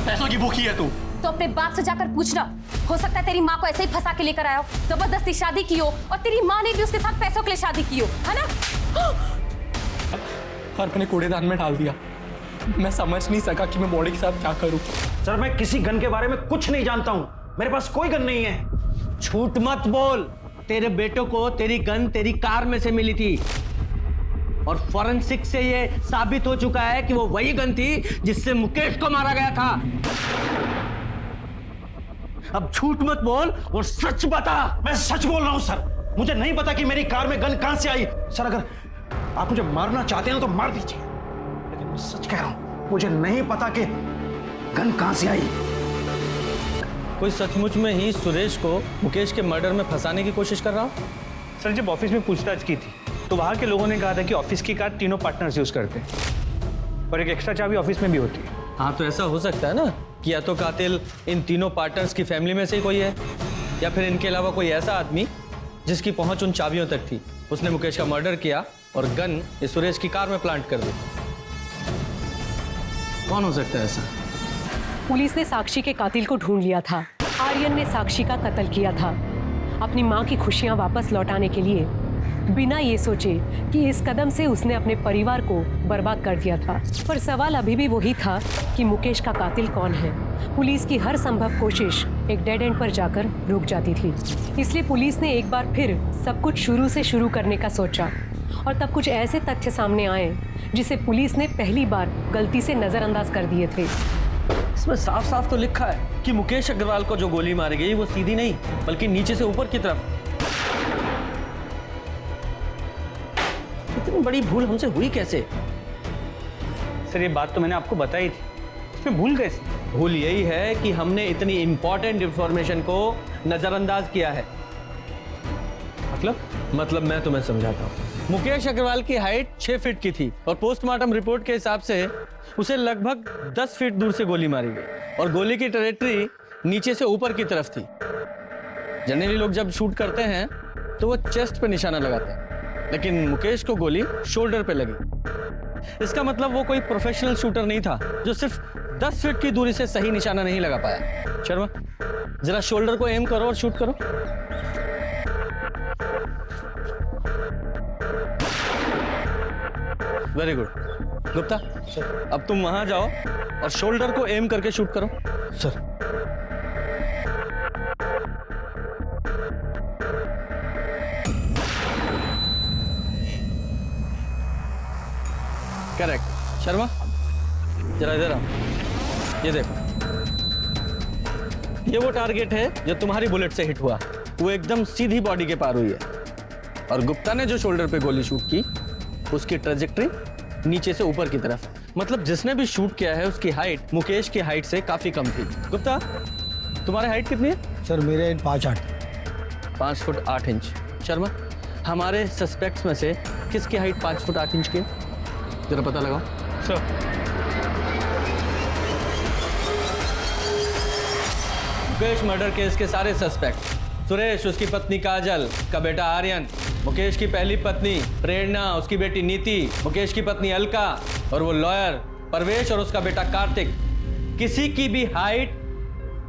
पैसों की भूखी है तू। तो अपने बाप से जाकर पूछना, हो सकता है तेरी माँ को ऐसे ही फंसा के लेकर आया हो, जबरदस्ती शादी की हो, और तेरी माँ ने भी उसके साथ पैसों के लिए शादी की हो, है ना? और मैंने कूड़ेदान में डाल दिया। मैं समझ नहीं सका कि मैं बॉडी के साथ क्या करूं। सर मैं किसी गन के बारे में कुछ नहीं जानता हूं, मेरे पास कोई गन नहीं है। झूठ मत बोल, तेरे बेटों को तेरी गन तेरी कार में से मिली थी, और फॉरेंसिक से ये साबित हो चुका है कि वो वही गन थी जिससे मुकेश को मारा गया था। अब झूठ मत बोल और सच बता। मैं सच बोल रहा हूं सर, मुझे नहीं पता कि मेरी कार में गन कहां से आई। सर अगर आप मुझे मारना चाहते हैं तो मार दीजिए, लेकिन मैं सच कह रहा हूं, मुझे नहीं पता कि गन कहां से आई। कोई सचमुच में ही सुरेश को मुकेश के मर्डर में फंसाने की कोशिश कर रहा हो? सर जब ऑफिस में पूछताछ की थी तो वहां के लोगों ने कहा था कि ऑफिस की कार तीनों पार्टनर्स यूज करते हैं, और एक एक्स्ट्रा चाबी ऑफिस में भी होती है। हाँ तो ऐसा हो सकता है ना कि या तो कातिल इन तीनों पार्टनर्स की फैमिली में से ही कोई है, या फिर इनके अलावा कोई ऐसा आदमी जिसकी पहुंच उन चाबियों तक थी। उसने मुकेश का मर्डर किया और गन इस सुरेश की कार में प्लांट कर दी। कौन हो सकता है ऐसा? पुलिस ने साक्षी के कातिल को ढूंढ लिया था। आर्यन ने साक्षी का कत्ल किया था अपनी माँ की खुशियां वापस लौटाने के लिए, बिना ये सोचे कि इस कदम से उसने अपने परिवार को बर्बाद कर दिया था। पर सवाल अभी भी वही था कि मुकेश का कातिल कौन है। पुलिस की हर संभव कोशिश एक डेड एंड पर जाकर रुक जाती थी। इसलिए पुलिस ने एक बार फिर सब कुछ शुरू से शुरू करने का सोचा, और तब कुछ ऐसे तथ्य सामने आए जिसे पुलिस ने पहली बार गलती से नजरअंदाज कर दिए थे। इसमें साफ साफ तो लिखा है कि मुकेश अग्रवाल को जो गोली मारी गई वो सीधी नहीं बल्कि नीचे से ऊपर की तरफ। इतनी बड़ी भूल हमसे हुई कैसे? सर ये बात तो मैंने आपको बताई थी, इसमें भूल कैसे? भूल यही है कि हमने इतनी इंपॉर्टेंट इंफॉर्मेशन को नजरअंदाज किया है। मतलब मैं तुम्हें समझाता हूँ। मुकेश अग्रवाल की हाइट 6 फीट की थी, और पोस्टमार्टम रिपोर्ट के हिसाब से उसे लगभग 10 फीट दूर से गोली मारी गई, और गोली की ट्रेजेक्टरी नीचे से ऊपर की तरफ थी। जनरली लोग जब शूट करते हैं तो वो चेस्ट पे निशाना लगाते हैं, लेकिन मुकेश को गोली शोल्डर पे लगी। इसका मतलब वो कोई प्रोफेशनल शूटर नहीं था जो सिर्फ 10 फीट की दूरी से सही निशाना नहीं लगा पाया। शर्मा जरा शोल्डर को एम करो और शूट करो। Very good. गुप्ता सर, अब तुम वहां जाओ और शोल्डर को एम करके शूट करो। Sir correct. शर्मा जरा इधर आओ, ये देखो, ये वो टारगेट है जो तुम्हारी बुलेट से हिट हुआ। वो एकदम सीधी बॉडी के पार हुई है। और गुप्ता ने जो शोल्डर पे गोली शूट की उसकी ट्रेजेक्ट्री नीचे से ऊपर की तरफ, मतलब जिसने भी शूट किया है उसकी हाइट मुकेश की हाइट से काफी कम थी। गुप्ता तुम्हारी हाइट कितनी है? सर मेरे 5'8", 5 फुट 8 इंच। शर्मा हमारे सस्पेक्ट्स में से किसकी हाइट 5 फुट 8 इंच की है? जरा पता लगाओ। सर मुकेश मर्डर केस के सारे सस्पेक्ट, सुरेश उसकी पत्नी काजल, उसका बेटा आर्यन, मुकेश की पहली पत्नी प्रेरणा, उसकी बेटी नीति, मुकेश की पत्नी अलका और वो लॉयर परवेश और उसका बेटा कार्तिक, किसी की भी हाइट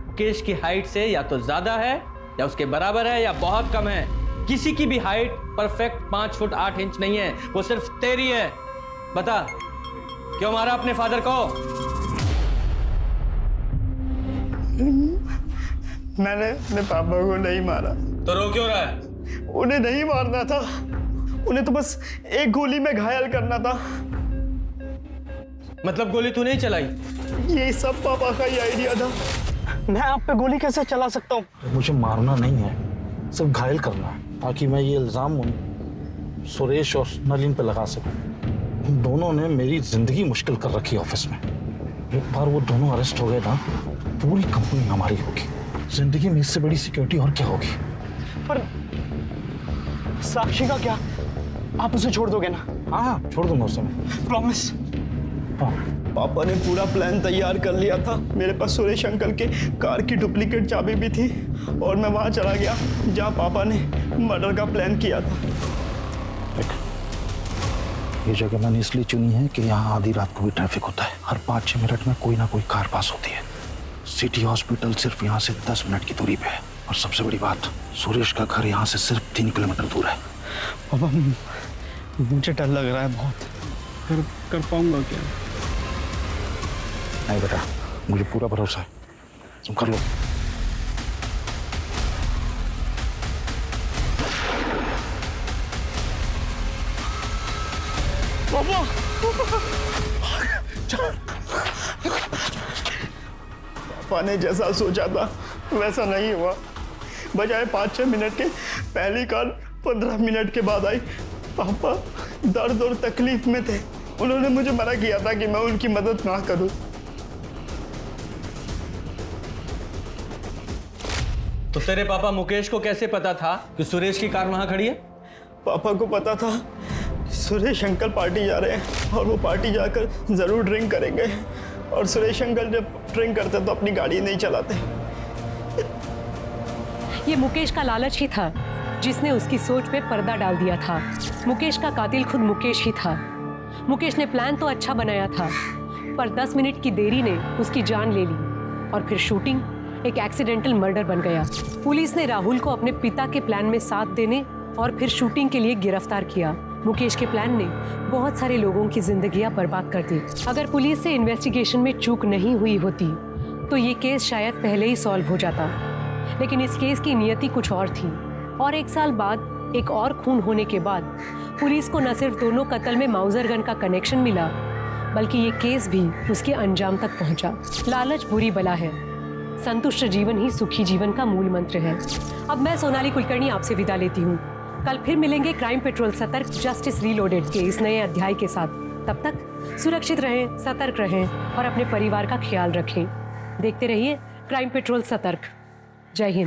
मुकेश की हाइट से या तो ज्यादा है या उसके बराबर है या बहुत कम है। किसी की भी हाइट परफेक्ट 5 फुट 8 इंच नहीं है, वो सिर्फ तेरी है। बता क्यों मारा अपने फादर को? मैंने अपने पापा को नहीं मारा। तो रो क्यों रहा है? उन्हें नहीं मारना था, उन्हें तो बस एक गोली में घायल करना था। मतलब गोली तू नहीं चलाई? ये सब पापा का ही आइडिया था। मैं आप पे गोली कैसे चला सकता हूँ? मुझे मारना नहीं है, सिर्फ घायल करना है, ताकि मैं ये इल्जाम उन सुरेश और नलिन पे लगा सकूं। उन दोनों ने मेरी जिंदगी मुश्किल कर रखी ऑफिस में। एक बार वो दोनों अरेस्ट हो गए ना, पूरी कंपनी हमारी होगी। जिंदगी में इससे बड़ी सिक्योरिटी और क्या होगी? पर साक्षी का क्या? आप उसे छोड़ दोगे ना? हाँ छोड़ दूंगा उसे मैं। प्रॉमिस? हाँ। पापा ने पूरा प्लान तैयार कर लिया था। मेरे पास सुरेश अंकल के कार की डुप्लीकेट चाबी भी थी और मैं वहां चला गया जहां पापा ने मर्डर का प्लान किया था। ये जगह मैंने इसलिए चुनी है कि यहाँ आधी रात को भी ट्रैफिक होता है। हर 5-6 मिनट में कोई ना कोई कार पास होती है। सिटी हॉस्पिटल सिर्फ यहाँ से 10 मिनट की दूरी पे है। और सबसे बड़ी बात, सुरेश का घर यहाँ से सिर्फ 3 किलोमीटर दूर है। पापा मुझे डर लग रहा है बहुत। कर पाऊंगा क्या? नहीं बेटा, मुझे पूरा भरोसा है, तुम कर लो। पापा पापा ने जैसा सोचा था वैसा नहीं हुआ। बजाय 5-6 मिनट के पहली कार 15 मिनट के बाद आई। पापा दर्द और तकलीफ में थे। उन्होंने मुझे मना किया था कि मैं उनकी मदद ना करूं। तो तेरे पापा मुकेश को कैसे पता था कि सुरेश की कार वहां खड़ी है? पापा को पता था कि सुरेश अंकल पार्टी जा रहे हैं और वो पार्टी जाकर जरूर ड्रिंक करेंगे। और सुरेश अंकल जब ड्रिंक करते तो अपनी गाड़ी नहीं चलाते। ये मुकेश का लालच ही था जिसने उसकी सोच पे पर्दा डाल दिया था। मुकेश का कातिल खुद मुकेश ही था। मुकेश ने प्लान तो अच्छा बनाया था, पर 10 मिनट की देरी ने उसकी जान ले ली और फिर शूटिंग एक एक्सीडेंटल मर्डर बन गया। पुलिस ने राहुल को अपने पिता के प्लान में साथ देने और फिर शूटिंग के लिए गिरफ्तार किया। मुकेश के प्लान ने बहुत सारे लोगों की जिंदगियां बर्बाद कर दी। अगर पुलिस से इन्वेस्टिगेशन में चूक नहीं हुई होती तो ये केस शायद पहले ही सॉल्व हो जाता, लेकिन इस केस की नियति कुछ और थी। और 1 साल बाद एक और खून होने के बाद पुलिस को न सिर्फ दोनों कत्ल में माउजर गन का कनेक्शन मिला, बल्कि ये केस भी उसके अंजाम तक पहुंचा। लालच बुरी बला है, संतुष्ट जीवन ही सुखी जीवन का मूल मंत्र है। अब मैं सोनाली कुलकर्णी आपसे विदा लेती हूँ। कल फिर मिलेंगे क्राइम पेट्रोल सतर्क जस्टिस रीलोडेड के इस नए अध्याय के साथ। तब तक सुरक्षित रहें, सतर्क रहें और अपने परिवार का ख्याल रखें। देखते रहिए क्राइम पेट्रोल सतर्क। जय हिंद।